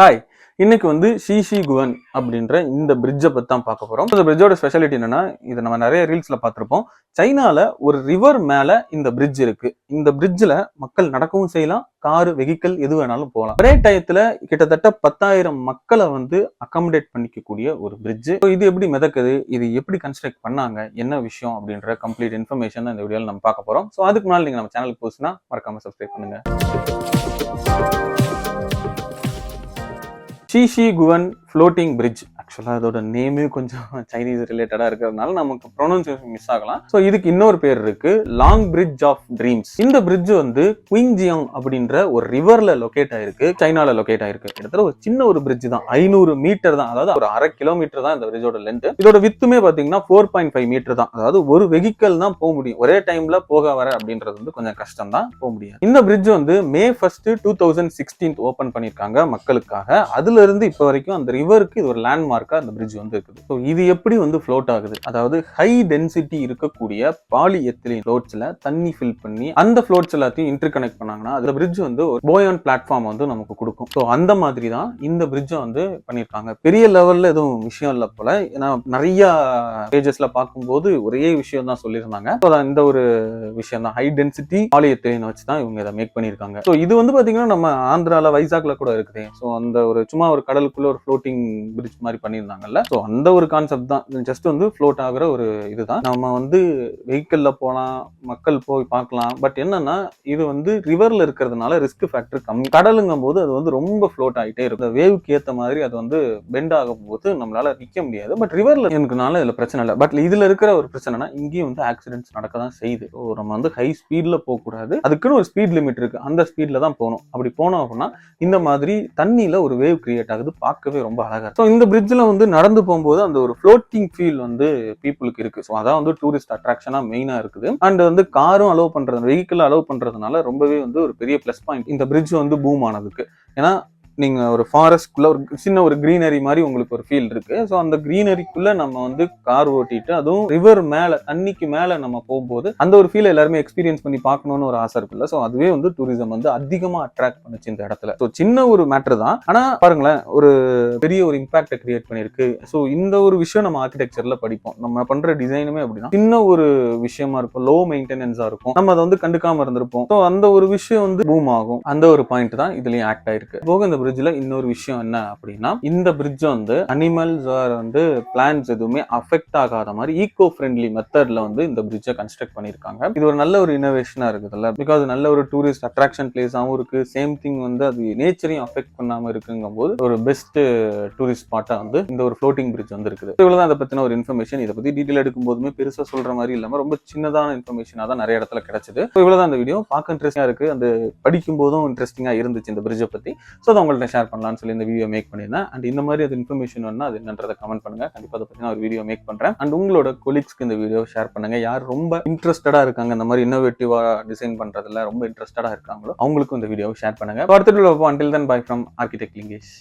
Hi, இன்னைக்கு வந்து ஷீஷி குவன் அப்படின்ற இந்த பிரிட்ஜை பத்தி தான் பார்க்க போறோம். இந்த பிரிட்ஜோட ஸ்பெஷாலிட்டி என்னன்னா, இதை நம்ம நிறைய ரீல்ஸ்ல பார்த்திருப்போம். சைனால ஒரு ரிவர் மேல இந்த பிரிட்ஜ் இருக்கு. இந்த பிரிட்ஜ்ல மக்கள் நடக்கவும் செய்யலாம், கார் வெஹிக்கிள் எது வேணாலும் போகலாம். ஒரே டயத்துல கிட்டத்தட்ட 10,000 மக்களை வந்து அகாமடேட் பண்ணிக்கக்கூடிய ஒரு பிரிட்ஜ். இது எப்படி மிதக்குது, இது எப்படி கன்ஸ்ட்ரக்ட் பண்ணாங்க, என்ன விஷயம் அப்படின்ற கம்ப்ளீட் இன்ஃபர்மேஷன் இந்த வீடியோல நம்ம பார்க்க போறோம். ஸோ அதுக்கு முன்னாடி நீங்க நம்ம சேனலுக்கு புதுசுனா மறக்காம சப்ஸ்கிரைப் பண்ணுங்க. ஷீஷி குவன் ஃப்ளோட்டிங் பிரிட்ஜ். ஆக்சுவலாக அதோட நேமே கொஞ்சம் சைனீஸ் ரிலேட்டடா இருக்கிறதுனால நமக்கு ப்ரொனன்சியேஷன் மிஸ் ஆகலாம். ஸோ இதுக்கு இன்னொரு பேர் இருக்கு, லாங் பிரிட்ஜ் ஆஃப் ட்ரீம்ஸ். இந்த பிரிட்ஜ் வந்து குயிங்ஜியாங் அப்படின்ற ஒரு ரிவர்ல லொகேட் ஆயிருக்கு, சைனால லொகேட் ஆயிருக்கு. கிட்டத்தட்ட ஒரு சின்ன ஒரு பிரிட்ஜ் தான், 500 மீட்டர் தான், அதாவது ஒரு 1/2 கிலோமீட்டர் தான் இந்த பிரிட்ஜோட லென்த். இதோட வித்துமே பாத்தீங்கன்னா 4.5 மீட்டர் தான், அதாவது ஒரு வெஹிக்கல் தான் போக முடியும். ஒரே டைம்ல போக வர அப்படின்றது வந்து கொஞ்சம் கஷ்டம் தான், போக முடியும். இந்த பிரிட்ஜ் வந்து May 1, 2016 ஓபன் பண்ணிருக்காங்க மக்களுக்காக. அதுல இருந்து இப்ப வரைக்கும் அந்த ரிவருக்கு இது ஒரு லேண்ட்மார்க்கா அந்த பிரிட்ஜ் வந்து இருக்குது. ஸோ இது எப்படி வந்து ஃப்ளோட் ஆகுது, அதாவது ஹை டென்சிட்டி இருக்கக்கூடிய பாலி எத்திலீன் ஃப்ளோட்ஸ்ல தண்ணி ஃபில் பண்ணி அந்த ஃப்ளோட்ஸ் எல்லாத்தையும் இன்டர் கனெக்ட் பண்ணாங்கன்னா அந்த பிரிட்ஜ் வந்து ஒரு போயான் பிளாட்ஃபார்ம் வந்து நமக்கு கொடுக்கும். ஸோ அந்த மாதிரி தான் இந்த பிரிட்ஜை வந்து பண்ணியிருக்காங்க. பெரிய லெவல்ல எதுவும் விஷயம் இல்லை போல, ஏன்னா நிறைய பேஜஸ்ல பார்க்கும்போது ஒரே விஷயம் தான் சொல்லியிருந்தாங்க. இந்த ஒரு விஷயம் தான், ஹை டென்சிட்டி பாலி எத்திலீன் வச்சு தான் இவங்க இதை மேக் பண்ணியிருக்காங்க. ஸோ இது வந்து பாத்தீங்கன்னா நம்ம ஆந்திரால வைசாக்ல கூட இருக்குது. ஸோ அந்த ஒரு சும்மா ஒரு கடலுக்குள்ள ஒரு ஃப்ளோட்டிங் பிரிட்ஜ் மாதிரி பண்ணியிருந்தாங்கல்ல, ஸோ அந்த ஒரு கான்செப்ட் தான். ஜஸ்ட் வந்து ஃப்ளோட் ஆகுற ஒரு இதுதான். நம்ம வந்து வெஹிக்கிள்ல போலாம், மக்கள் போய் பார்க்கலாம். பட் என்னன்னா இது வந்து ரிவர்ல இருக்கிறதுனால ரிஸ்க் ஃபேக்டர் கம்மி. கடலுங்கும் போது அது வந்து ரொம்ப ஃப்ளோட் ஆகிட்டே இருக்கும். வேவுக்கு ஏற்ற மாதிரி அது வந்து பெண்ட் ஆகும் போது நம்மளால நிற்க முடியாது. பட் ரிவர்ல எனக்குனால இதுல பிரச்சனை இல்லை. பட் இதுல இருக்கிற ஒரு பிரச்சனைனா இங்கேயும் வந்து ஆக்சிடென்ட்ஸ் நடக்க தான் செய்யுது. ஸோ நம்ம வந்து ஹை ஸ்பீட்ல போகக்கூடாது, அதுக்குன்னு ஒரு ஸ்பீட் லிமிட் இருக்கு, அந்த ஸ்பீட்ல தான் போகணும். அப்படி போனோம் அப்படின்னா இந்த மாதிரி தண்ணியில ஒரு வேவ் கிரியேட் ஆகுது, பார்க்கவே ரொம்ப அழகா இருக்கு. இந்த பிரிட்ஜ்ல வந்து நடந்து போகும்போது அந்த ஒரு ஃப்ளோட்டிங் ஃபீல் வந்து பீப்புளுக்கு இருக்கு. ஸோ அதான் வந்து டூரிஸ்ட் அட்ராக்ஷனா மெயினா இருக்குது. அண்ட் வந்து காரும் அலோவ் பண்றது, வெஹிக்கிள் அலோவ் பண்றதுனால ரொம்பவே வந்து ஒரு பெரிய பிளஸ் பாயிண்ட் இந்த பிரிட்ஜ் வந்து பூம் ஆனதுக்கு. ஏன்னா நீங்க ஒரு ஃபாரஸ்ட்குள்ள ஒரு சின்ன ஒரு கிரீனரி மாதிரி உங்களுக்கு ஒரு ஃபீல் இருக்கு. ஸோ அந்த கிரீனரிக்குள்ள நம்ம வந்து கார் ஓட்டிட்டு, அதுவும் ரிவர் மேல தண்ணிக்கு மேல நம்ம போகும்போது அந்த ஒரு ஃபீல் எல்லாருமே எக்ஸ்பீரியன்ஸ் பண்ணி பார்க்கணும்னு ஒரு ஆசை இருக்குல்ல. ஸோ அதுவே வந்து டூரிசம் வந்து அதிகமா அட்ராக்ட் பண்ணுச்சு இந்த இடத்துல. ஸோ சின்ன ஒரு மேட்டர் தான், ஆனா பாருங்களேன் ஒரு பெரிய ஒரு இம்பாக்டை கிரியேட் பண்ணிருக்கு. ஸோ இந்த ஒரு விஷயம் நம்ம ஆர்கிடெக்சர்ல படிப்போம், நம்ம பண்ற டிசைனுமே அப்படின்னா சின்ன ஒரு விஷயமா இருக்கும், லோ மெயின்டெனன்ஸா இருக்கும், நம்ம அதை வந்து கண்டுக்காம இருந்திருப்போம். ஸோ அந்த ஒரு விஷயம் வந்து பூம் ஆகும். அந்த ஒரு பாயிண்ட் தான் இதுலயும் ஆக்ட் ஆயிருக்கு. போக இந்த பிரிட்ஜ்ல இன்னொரு விஷயம் என்ன அப்படின்னா, இந்த பிரிட்ஜ் வந்து அனிமல்ஸ் ஆர் வந்து பிளான்ட்ஸ் எதுவுமே அஃபெக்ட் ஆகாத மாதிரி ஈகோ ஃப்ரெண்ட்லி மெத்தட்ல வந்து இந்த பிரிட்ஜை கன்ஸ்ட்ரக்ட் பண்ணிருக்காங்க. இது ஒரு நல்ல ஒரு இன்னோவேஷனா இருக்குதுல்ல, பிகாஸ் நல்ல ஒரு டூரிஸ்ட் அட்ராக்ஷன் பிளேஸாவும் இருக்கு. சேம் திங் வந்து அது நேச்சரையும் அஃபெக்ட் பண்ணாம இருக்குங்கும் போது ஒரு பெஸ்ட் டூரிஸ்ட் ஸ்பாட்டா வந்து இந்த ஒரு ஃப்ளோட்டிங் பிரிட்ஜ் வந்து இருக்குது. இவ்வளவுதான் அதை பத்தின ஒரு இன்ஃபர்மேஷன். இதை பத்தி டீடைல் எடுக்கும் போதுமே பெருசா சொல்ற மாதிரி இல்லாம ரொம்ப சின்னதான இன்ஃபர்மேஷனா தான் நிறைய இடத்துல கிடைச்சது. இவ்வளவுதான் இந்த வீடியோ. பார்க்க இன்ட்ரெஸ்டிங்கா இருக்கு, அந்த படிக்கும் போதும் இன்ட்ரெஸ்டிங்கா இருந்துச்சு இந்த பிரிட்ஜை பத்தி. ஸோ அதை உங்கள்ட்ட ஷேர் பண்ணலாம்னு சொல்லி இந்த வீடியோ மேக் பண்ணியிருந்தேன். அண்ட் இந்த மாதிரி அது இன்ஃபர்மேஷன் வேணும்னா அது என்னன்றதை கமெண்ட் பண்ணுங்க, கண்டிப்பா அதை பத்தி நான் ஒரு வீடியோ மேக் பண்றேன். அண்ட் உங்களோட கொலீக்ஸ்க்கு இந்த வீடியோ ஷேர் பண்ணுங்க. யார் ரொம்ப இன்ட்ரெஸ்டடா இருக்காங்க இந்த மாதிரி இன்னோவேட்டிவா டிசைன் பண்றதுல ரொம்ப இன்ட்ரெஸ்டடா இருக்காங்களோ அவங்களுக்கும் இந்த வீடியோ ஷேர் பண்ணுங்க. அடுத்த வீடியோல until then bye from Architect Lingesh.